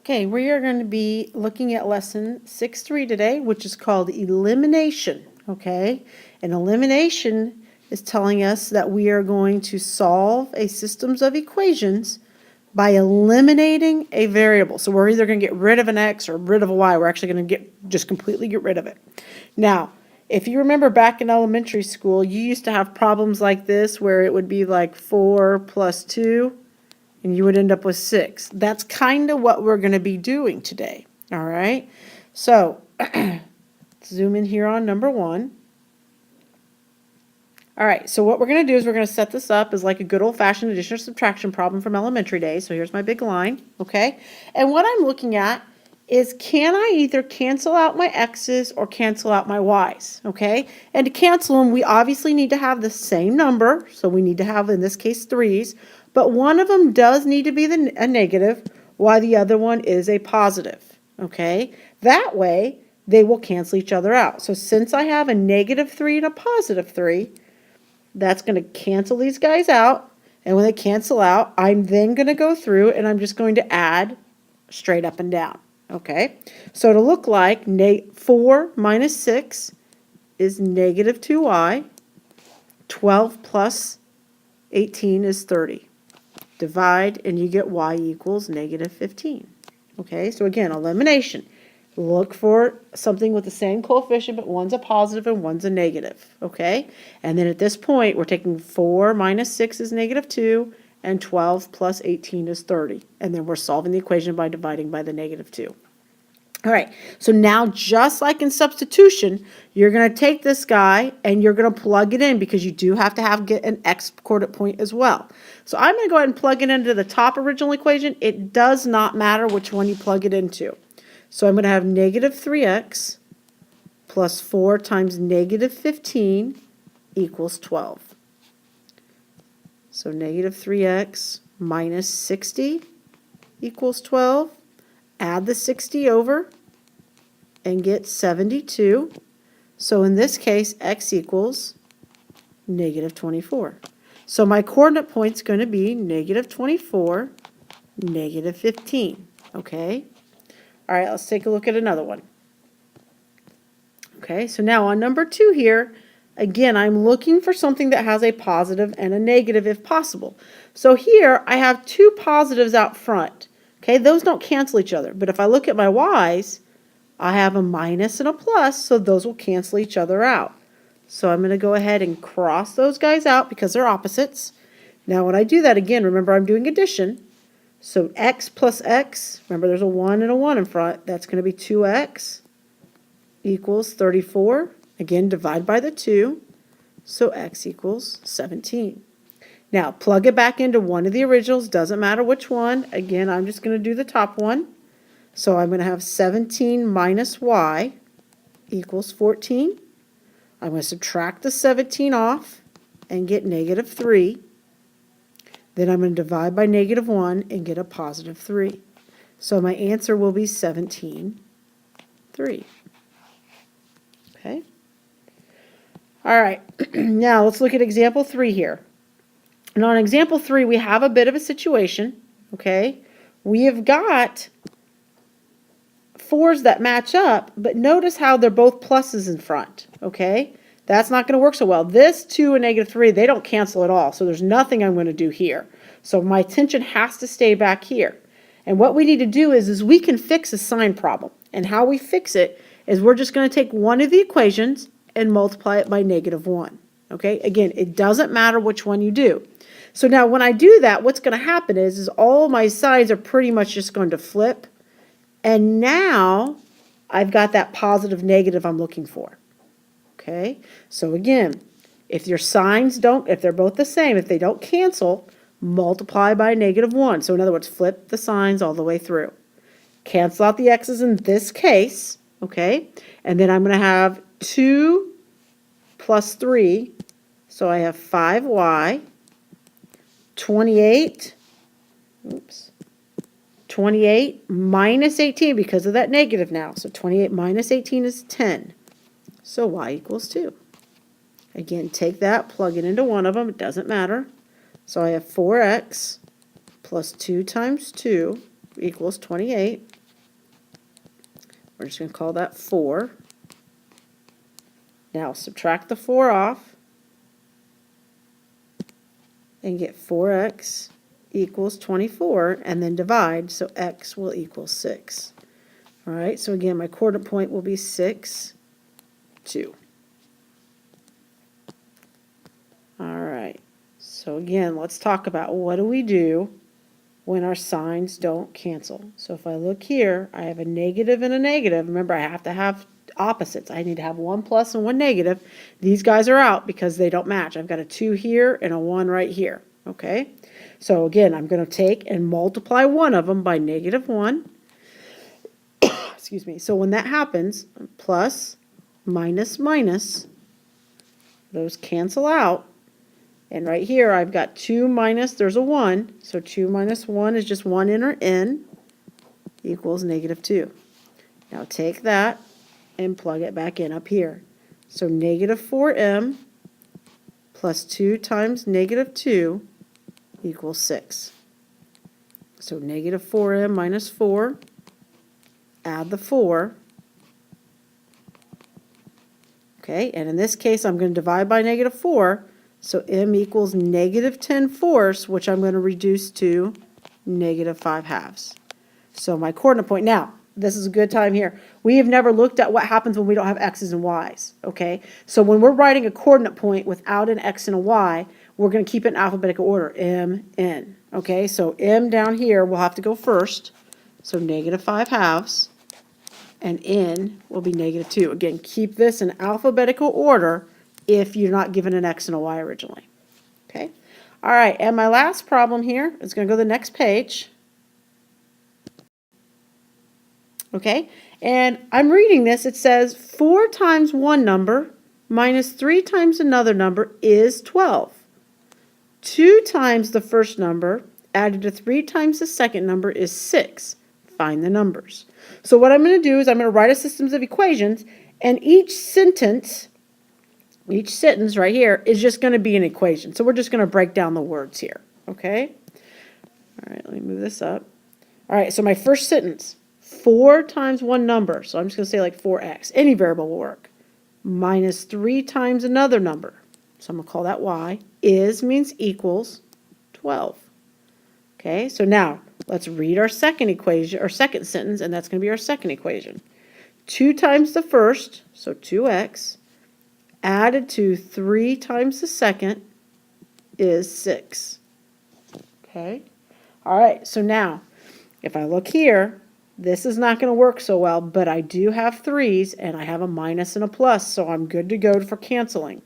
Okay, we are going to be looking at lesson 6.3 today, which is called elimination, okay? And elimination is telling us that we are going to solve a systems of equations by eliminating a variable. So we're either going to get rid of an x or rid of a y. We're actually going to just completely get rid of it. Now, if you remember back in elementary school, you used to have problems like this where it would be like 4 plus 2. And you would end up with 6. That's kind of what we're going to be doing today. All right. So zoom in here on number 1. All right. So what we're going to do is we're going to set this up as like a good old-fashioned addition or subtraction problem from elementary days. So here's my big line. Okay. And what I'm looking at is, can I either cancel out my x's or cancel out my y's? Okay. And to cancel them, we obviously need to have the same number. So we need to have, in this case, 3's. But one of them does need to be a negative, while the other one is a positive, okay? That way, they will cancel each other out. So since I have a negative 3 and a positive 3, that's going to cancel these guys out. And when they cancel out, I'm then going to go through and I'm just going to add straight up and down, okay? So it'll look like 4 minus 6 is negative 2y. 12 plus 18 is 30. Divide, and you get y equals negative 15. Okay, so again, elimination. Look for something with the same coefficient, but one's a positive and one's a negative. Okay, and then at this point, we're taking 4 minus 6 is negative 2, and 12 plus 18 is 30. And then we're solving the equation by dividing by the negative 2. All right, so now just like in substitution, you're going to take this guy and you're going to plug it in because you do have to get an x coordinate point as well. So I'm going to go ahead and plug it into the top original equation. It does not matter which one you plug it into. So I'm going to have negative 3x plus 4 times negative 15 equals 12. So negative 3x minus 60 equals 12. Add the 60 over and get 72. So in this case, x equals negative 24. So my coordinate point's going to be negative 24, negative 15. Okay? All right, let's take a look at another one. Okay, so now on number 2 here, again, I'm looking for something that has a positive and a negative if possible. So here I have 2 positives out front. Okay, those don't cancel each other. But if I look at my y's, I have a minus and a plus, so those will cancel each other out. So I'm going to go ahead and cross those guys out because they're opposites. Now when I do that, again, remember I'm doing addition. So x plus x, remember there's a 1 and a 1 in front. That's going to be 2x equals 34. Again, divide by the 2. So x equals 17. Now, plug it back into one of the originals. Doesn't matter which one. Again, I'm just going to do the top one. So I'm going to have 17 minus y equals 14. I'm going to subtract the 17 off and get negative 3. Then I'm going to divide by negative 1 and get a positive 3. So my answer will be 17, 3. Okay? All right. Now, let's look at example 3 here. And on example 3, we have a bit of a situation, okay? We have got 4's that match up, but notice how they're both pluses in front, okay? That's not going to work so well. This 2 and negative 3, they don't cancel at all, so there's nothing I'm going to do here. So my attention has to stay back here. And what we need to do is we can fix a sign problem. And how we fix it is we're just going to take one of the equations and multiply it by negative 1, okay? Again, it doesn't matter which one you do. So now when I do that, what's going to happen is all my signs are pretty much just going to flip. And now I've got that positive negative I'm looking for. Okay? So again, if your signs don't, if they're both the same, if they don't cancel, multiply by negative 1. So in other words, flip the signs all the way through. Cancel out the x's in this case. Okay? And then I'm going to have 2 plus 3. So I have 5y. 28 minus 18 because of that negative now. So 28 minus 18 is 10. So y equals 2. Again, take that, plug it into one of them. It doesn't matter. So I have 4x plus 2 times 2 equals 28. We're just going to call that 4. Now subtract the 4 off and get 4x equals 24, and then divide, so x will equal 6. All right, so again, my coordinate point will be 6, 2. All right, so again, let's talk about what do we do when our signs don't cancel. So if I look here, I have a negative and a negative. Remember, I have to have opposites. I need to have one plus and one negative. These guys are out because they don't match. I've got a 2 here and a 1 right here. Okay, so again, I'm going to take and multiply one of them by negative 1. Excuse me. So when that happens, plus, minus, minus, those cancel out. And right here, I've got 2 minus, there's a 1. So 2 minus 1 is just 1 in or in, equals negative 2. Now take that and plug it back in up here. So negative 4m plus 2 times negative 2 equals 6. So negative 4m minus 4, add the 4. Okay, and in this case, I'm going to divide by negative 4. So m equals negative 10/4, which I'm going to reduce to negative 5/2. So my coordinate point, now, this is a good time here. We have never looked at what happens when we don't have x's and y's, okay? So when we're writing a coordinate point without an x and a y, we're going to keep it in alphabetical order, m, n, okay? So m down here will have to go first, so negative 5/2, and n will be negative 2. Again, keep this in alphabetical order if you're not given an x and a y originally. Okay? All right, and my last problem here is going to go to the next page. Okay, and I'm reading this. It says 4 times one number minus 3 times another number is 12. 2 times the first number added to 3 times the second number is 6. Find the numbers. So what I'm going to do is I'm going to write a system of equations, and each sentence right here is just going to be an equation. So we're just going to break down the words here, okay? All right, let me move this up. All right, so my first sentence, 4 times one number, so I'm just going to say like 4x, any variable will work, minus 3 times another number, so I'm going to call that y, is means equals 12. Okay, so now let's read our second equation, or second sentence, and that's going to be our second equation. 2 times the first, so 2x, added to 3 times the second is 6. Okay? All right, so now, if I look here, this is not going to work so well, but I do have 3's, and I have a minus and a plus, so I'm good to go for canceling.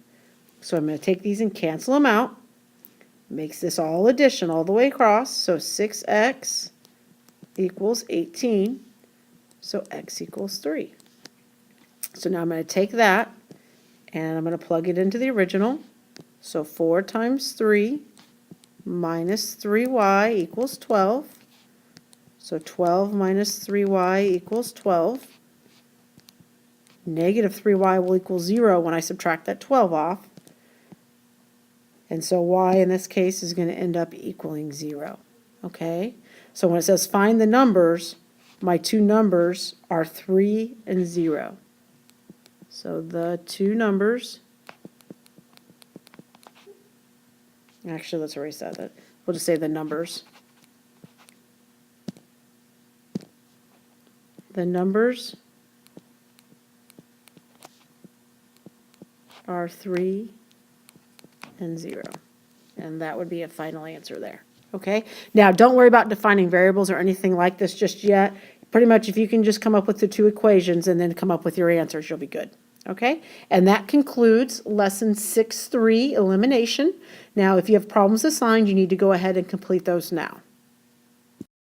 So I'm going to take these and cancel them out. Makes this all addition all the way across, so 6x equals 18, so x equals 3. So now I'm going to take that, and I'm going to plug it into the original. So 4 times 3 minus 3y equals 12. So 12 minus 3y equals 12. Negative 3y will equal 0 when I subtract that 12 off. And so y in this case is going to end up equaling 0. Okay? So when it says find the numbers, my two numbers are 3 and 0. So the two numbers, actually let's erase that. We'll just say the numbers. The numbers are 3 and 0. And that would be a final answer there. Okay? Now, don't worry about defining variables or anything like this just yet. Pretty much if you can just come up with the two equations and then come up with your answers, you'll be good. Okay? And that concludes lesson 6.3, elimination. Now, if you have problems assigned, you need to go ahead and complete those now.